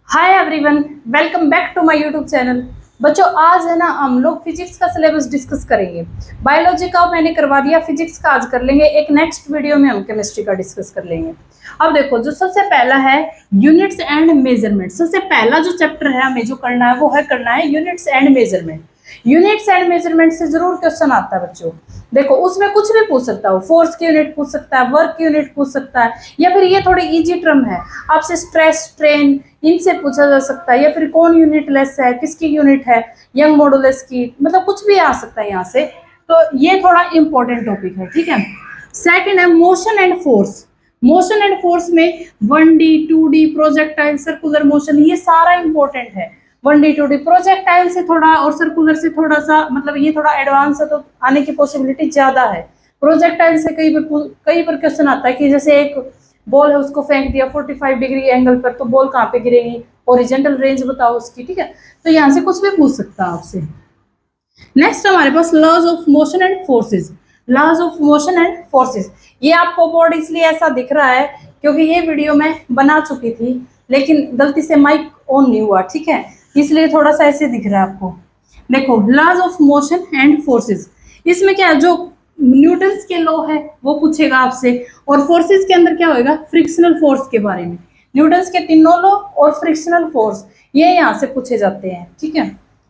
Hi everyone, welcome back to my YouTube channel. बच्चों, आज है ना हम लोग फिजिक्स का सिलेबस डिस्कस करेंगे। बायोलॉजी का मैंने करवा दिया, फिजिक्स का आज कर लेंगे। एक नेक्स्ट वीडियो में हम केमिस्ट्री का डिस्कस कर लेंगे। अब देखो, जो सबसे पहला है यूनिट्स एंड मेजरमेंट। सबसे पहला जो चैप्टर है हमें जो करना है वो है करना है units and measurement. Units and measurement से जरूर क्वेश्चन आता है बच्चों। देखो, उसमें कुछ भी पूछ सकता हो, फोर्स की यूनिट पूछ सकता है, वर्क की यूनिट पूछ सकता है, या फिर ये थोड़ी इजी टर्म है आपसे स्ट्रेस स्ट्रेन इनसे पूछा जा सकता है, या फिर कौन यूनिट लेस है, किसकी यूनिट है, यंग मॉडुलस की, मतलब कुछ भी आ सकता है यहाँ से। तो ये थोड़ा इंपॉर्टेंट टॉपिक है, ठीक है। सेकंड है motion and force. Motion and force में 1D 2D projectile circular motion, ये सारा इंपॉर्टेंट है। 1D 2D प्रोजेक्टाइल से थोड़ा और सर्कुलर से थोड़ा सा, मतलब ये थोड़ा एडवांस है तो आने की पॉसिबिलिटी ज्यादा है। प्रोजेक्टाइल से कई बार क्वेश्चन आता है कि जैसे एक बॉल है, उसको फेंक दिया 45 डिग्री एंगल पर, तो बॉल कहाँ पे गिरेगी, ओरिजेंटल रेंज बताओ उसकी, ठीक है। तो यहाँ से कुछ भी पूछ सकता है आपसे। नेक्स्ट हमारे पास laws of motion and forces. Laws of motion and forces, ये आपको बोर्ड इसलिए ऐसा दिख रहा है क्योंकि ये वीडियो मैं बना चुकी थी, लेकिन गलती से माइक ऑन नहीं हुआ, ठीक है, इसलिए थोड़ा सा ऐसे दिख रहा है आपको। देखो, laws of motion and forces, इसमें क्या है, जो न्यूटन्स के लॉ है वो पूछेगा आपसे, और फोर्सेस के अंदर क्या होएगा, फ्रिक्शनल फोर्स के बारे में। न्यूटन्स के तीनों लॉ और फ्रिक्शनल फोर्स ये यहाँ से पूछे जाते हैं, ठीक है।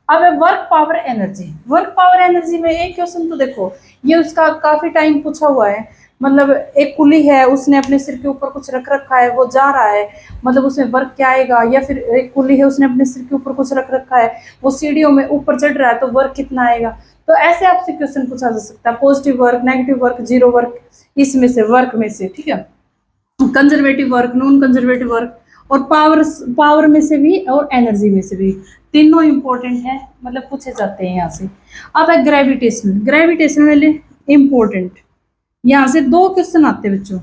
अब है work power energy. Work power energy में एक क्वेश्चन तो देखो, ये उसका काफी टाइम पूछा हुआ है। मतलब एक कुली है, उसने अपने सिर के ऊपर कुछ रख रखा है, वो जा रहा है, मतलब उसमें वर्क क्या आएगा। या फिर एक कुली है, उसने अपने सिर के ऊपर कुछ रख रखा है, वो सीढ़ियों में ऊपर चढ़ रहा है, तो वर्क कितना आएगा। तो ऐसे आपसे क्वेश्चन पूछा जा सकता है, positive work, negative work, zero work, इसमें से वर्क में से, ठीक है। Conservative work, non conservative work, और पावर, पावर में से भी और एनर्जी में से भी, तीनों इंपॉर्टेंट है, मतलब पूछे जाते हैं यहाँ से। अब है ग्रेविटेशनल। ग्रेविटेशनल वाले इंपॉर्टेंट, यहाँ से 2 क्वेश्चन आते हैं बच्चों।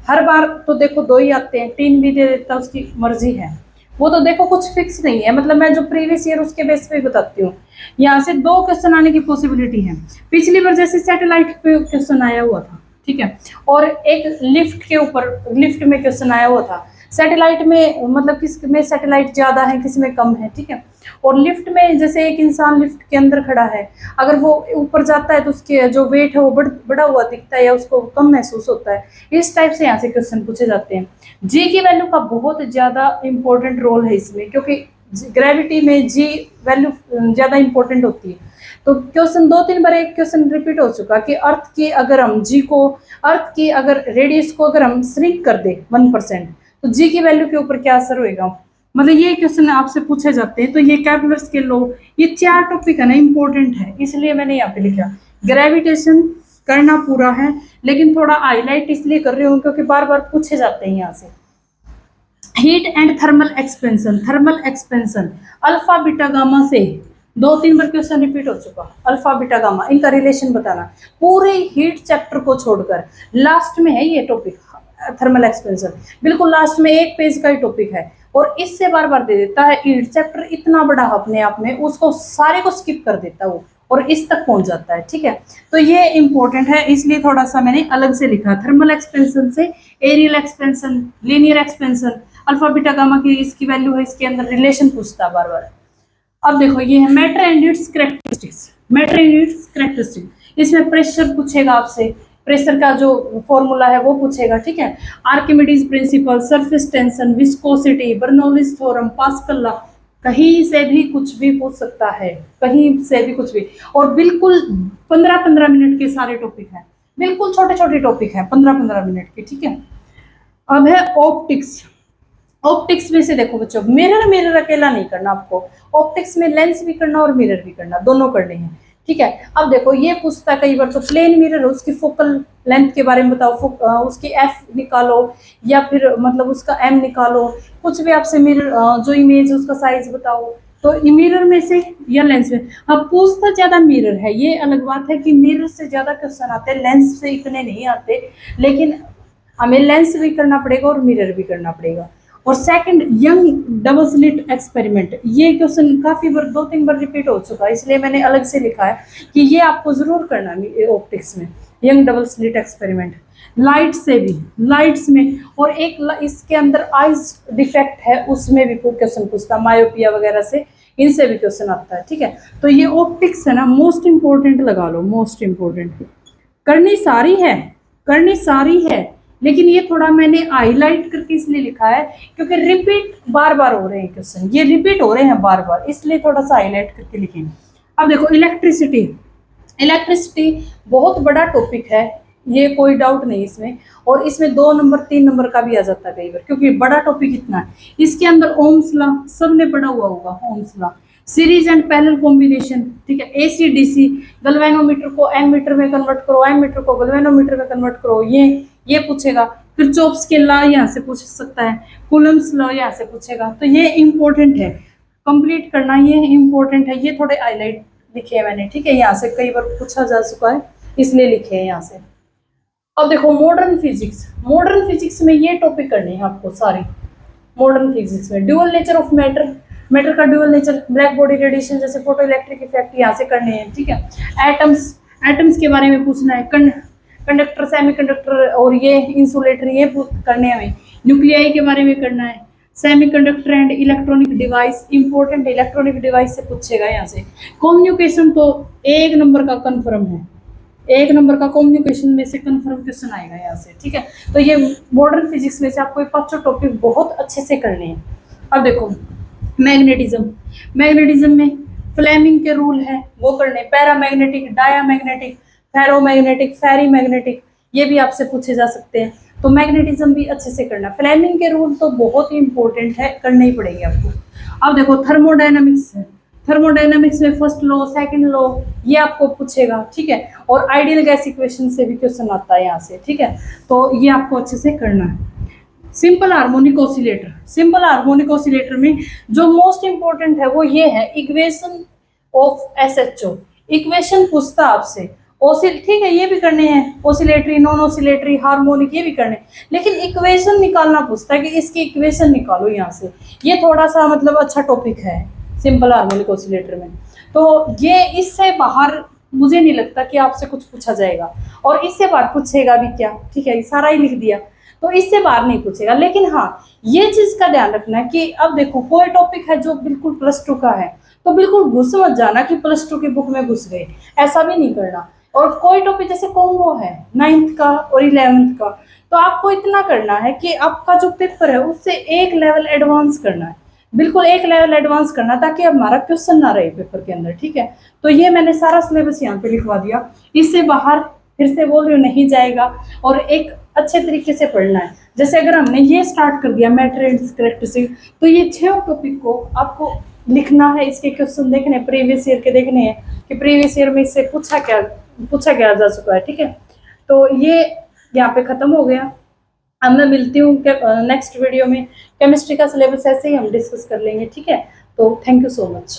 हर बार तो देखो 2 ही आते हैं, 3 भी दे देता उसकी मर्जी है, वो तो देखो कुछ फिक्स नहीं है, मतलब मैं जो प्रीवियस ईयर उसके बेस पे बताती हूँ। यहाँ से 2 क्वेश्चन आने की पॉसिबिलिटी है। पिछली बार जैसे सैटेलाइट पे क्वेश्चन आया हुआ था, ठीक है, और एक लिफ्ट के ऊपर, लिफ्ट में क्वेश्चन आया हुआ था। सैटेलाइट में मतलब किस में सैटेलाइट ज्यादा है, किस में कम है, ठीक है। और लिफ्ट में जैसे एक इंसान लिफ्ट के अंदर खड़ा है, अगर वो ऊपर जाता है तो उसके जो वेट है वो बड़ा हुआ दिखता है या उसको कम महसूस होता है। इस टाइप से यहाँ से क्वेश्चन पूछे जाते हैं। जी की वैल्यू का बहुत ज्यादा इंपॉर्टेंट रोल है इसमें, क्योंकि ग्रेविटी में जी वैल्यू ज्यादा इंपॉर्टेंट होती है। तो क्वेश्चन 2-3 बार एक क्वेश्चन रिपीट हो चुका कि अर्थ की अगर हम जी को, अर्थ की अगर रेडियस को अगर हम श्रिंक कर दे 1%, तो जी की वैल्यू के ऊपर क्या असर होएगा। मतलब ये क्वेश्चन आपसे पूछे जाते हैं। तो ये कैपलर्स के लॉ, ये 4 टॉपिक है ना, इंपॉर्टेंट है, इसलिए मैंने यहाँ पे लिखा। ग्रेविटेशन करना पूरा है, लेकिन थोड़ा हाईलाइट इसलिए कर रही हूँ क्योंकि बार बार पूछे जाते हैं यहाँ से। Heat and thermal expansion. Thermal expansion alpha beta gamma से 2-3 बार क्वेश्चन रिपीट हो चुका। अल्फा बीटा गामा, इनका रिलेशन बताना। पूरे हीट चैप्टर को छोड़कर लास्ट में है ये टॉपिक, थर्मल एक्सपेंशन, बिल्कुल लास्ट में 1 पेज का ही टॉपिक है, और इससे बार बार दे देता है। हीट चैप्टर इतना बड़ा अपने आप में, उसको सारे को स्किप कर देता है वो, और इस तक पहुंच जाता है, ठीक है। तो ये इंपॉर्टेंट है, इसलिए थोड़ा सा मैंने अलग से लिखा। थर्मल एक्सपेंशन से areal expansion, linear expansion, alpha beta gamma की इसकी वैल्यू है, इसके अंदर रिलेशन पूछता है बार बार। अब देखो, ये है matter and it's characteristics. Matter and it's characteristic, इसमें प्रेशर पूछेगा आपसे, प्रेशर का जो फॉर्मूला है वो पूछेगा, ठीक है। Archimedes principal, surface tension, viscosity, Bernoulli's theorem, pascal law, कहीं से भी कुछ भी पूछ सकता है, कहीं से भी कुछ भी। और बिल्कुल 15-15 मिनट के सारे टॉपिक हैं, बिल्कुल छोटे छोटे टॉपिक हैं, 15-15 मिनट के, ठीक है। अब है ऑप्टिक्स। ऑप्टिक्स में से देखो बच्चों, मिरर, मिरर अकेला नहीं करना आपको, ऑप्टिक्स में लेंस भी करना और मिरर भी करना, दोनों करने हैं, ठीक है। अब देखो, ये पूछता है कई बार, तो प्लेन मिरर, उसकी फोकल लेंथ के बारे में बताओ, उसकी एफ निकालो, या फिर मतलब उसका एम निकालो, कुछ भी आपसे मिरर जो इमेज उसका साइज बताओ। तो मिरर में से या लेंस में, अब पूछता ज्यादा मिरर है, ये अलग बात है कि मिरर से ज्यादा क्वेश्चन आते हैं, लेंस से इतने नहीं आते, लेकिन हमें लेंस भी करना पड़ेगा और मिरर भी करना पड़ेगा। और second, young double slit experiment, ये क्वेश्चन काफी बार 2-3 बार रिपीट हो चुका है, इसलिए मैंने अलग से लिखा है कि ये आपको जरूर करना है ऑप्टिक्स में। Young double slit experiment, light से भी, लाइट्स में, और एक इसके अंदर आइज डिफेक्ट है उसमें भी क्वेश्चन पूछता है, मायोपिया वगैरह से, इनसे भी क्वेश्चन आता है। ठीक है, तो ये ऑप्टिक्स है ना, मोस्ट इंपॉर्टेंट लगा लो, मोस्ट इंपॉर्टेंट। करनी सारी है, करनी सारी है, लेकिन ये थोड़ा मैंने हाईलाइट करके इसलिए लिखा है क्योंकि रिपीट बार बार हो रहे हैं क्वेश्चन, ये रिपीट हो रहे हैं बार बार, इसलिए थोड़ा सा हाईलाइट करके लिखेंगे। अब देखो इलेक्ट्रिसिटी, इलेक्ट्रिसिटी बहुत बड़ा टॉपिक है, ये कोई डाउट नहीं इसमें, और इसमें 2 नंबर 3 नंबर का भी आ जाता है कई बार, क्योंकि बड़ा टॉपिक इतना है। इसके अंदर ओम्स लॉ सबने पढ़ा हुआ होगा, Ohm's law, series and parallel combination, ठीक है, एसी डीसी, गैल्वेनोमीटर को एमीटर में कन्वर्ट करो, एमीटर को गैल्वेनोमीटर में कन्वर्ट करो, ये पूछेगा। किरचॉफ्स के लॉ यहाँ से पूछ सकता है, कूलम्ब्स लॉ यहाँ से पूछेगा, तो ये इंपॉर्टेंट है, कंप्लीट करना ये इंपॉर्टेंट है। ये थोड़े हाईलाइट लिखे हैं मैंने, ठीक है, यहाँ से कई बार पूछा जा चुका है इसलिए लिखे हैं यहाँ से। अब देखो मॉडर्न फिजिक्स, मॉडर्न फिजिक्स में ये टॉपिक करने हैं आपको सारी। मॉडर्न फिजिक्स में dual nature of matter, matter का dual nature, black body radiation जैसे फोटो इलेक्ट्रिक इफेक्ट यहाँ से करने हैं। ठीक है, एटम्स, एटम्स के बारे में पूछना है, कंडक्टर, सेमीकंडक्टर और ये इंसुलेटर, ये करने हैं। न्यूक्लियाई के बारे में करना है, semiconductor and electronic device, important electronic device से पूछेगा यहाँ से। कम्युनिकेशन तो 1 नंबर का कंफर्म है, 1 नंबर का कम्युनिकेशन में से कंफर्म क्वेश्चन आएगा यहाँ से। ठीक है, तो ये मॉडर्न फिजिक्स में से आपको 5 टॉपिक बहुत अच्छे से करने हैं। अब देखो मैग्नेटिज्म, मैग्नेटिज्म में फ्लेमिंग के रूल है वो करने, पैरामैग्नेटिक, डायामैग्नेटिक, फेरोमैग्नेटिक, फेरीमैग्नेटिक, ये भी आपसे पूछे जा सकते हैं, तो मैग्नेटिज्म भी अच्छे से करना। फ्लेमिंग के रूल तो बहुत ही इंपॉर्टेंट है, करने ही पड़ेंगे आपको। अब देखो थर्मोडायनामिक्स है, थर्मोडायनामिक्स में फर्स्ट लॉ, सेकंड लॉ, ये आपको पूछेगा। ठीक है, और आइडियल गैस इक्वेशन से भी क्वेश्चन आता है यहाँ से। ठीक है, तो ये आपको अच्छे से करना है। Simple harmonic oscillator, simple harmonic oscillator में जो मोस्ट इंपॉर्टेंट है वो ये है, इक्वेशन ऑफ एसएचओ, इक्वेशन पूछता आपसे। ठीक है, ये भी करने हैं, ऑसिलेटरी, नॉन ऑसिलेटरी, हार्मोनिक, ये भी करने, लेकिन इक्वेशन निकालना पूछता है कि इसकी इक्वेशन निकालो यहाँ से। ये थोड़ा सा मतलब अच्छा टॉपिक है सिंपल हार्मोनिक ऑसिलेटर में, तो ये इससे बाहर मुझे नहीं लगता कि आपसे कुछ पूछा जाएगा, और इससे बाहर पूछेगा भी क्या। ठीक है, सारा ही लिख दिया, तो इससे बाहर नहीं पूछेगा। लेकिन हाँ, ये चीज का ध्यान रखना है कि अब देखो कोई टॉपिक है जो बिल्कुल +2 का है, तो बिल्कुल घुस मत जाना कि +2 की बुक में घुस गए, ऐसा भी नहीं करना। और कोई टॉपिक जैसे कॉम्बो है 9th का और 11th का, तो आपको इतना करना है कि आपका जो पेपर है उससे 1 लेवल एडवांस करना है, बिल्कुल 1 लेवल एडवांस करना, ताकि हमारा क्वेश्चन ना रहे पेपर के अंदर। ठीक है, तो ये मैंने सारा सिलेबस यहाँ पे लिखवा दिया, इससे बाहर फिर से बोल रही हूँ नहीं जाएगा, और एक अच्छे तरीके से पढ़ना है। जैसे अगर हमने ये स्टार्ट कर दिया मैटर एंड कैरेक्टरिस्टिक, तो ये 6 टॉपिक को आपको लिखना है, इसके क्वेश्चन देखने, प्रीवियस ईयर के देखने हैं कि प्रीवियस ईयर में इससे पूछा क्या जा चुका है। ठीक है, तो ये यहाँ पे खत्म हो गया। अब मैं मिलती हूँ नेक्स्ट वीडियो में, केमिस्ट्री का सिलेबस ऐसे ही हम डिस्कस कर लेंगे। ठीक है, तो थैंक यू सो मच।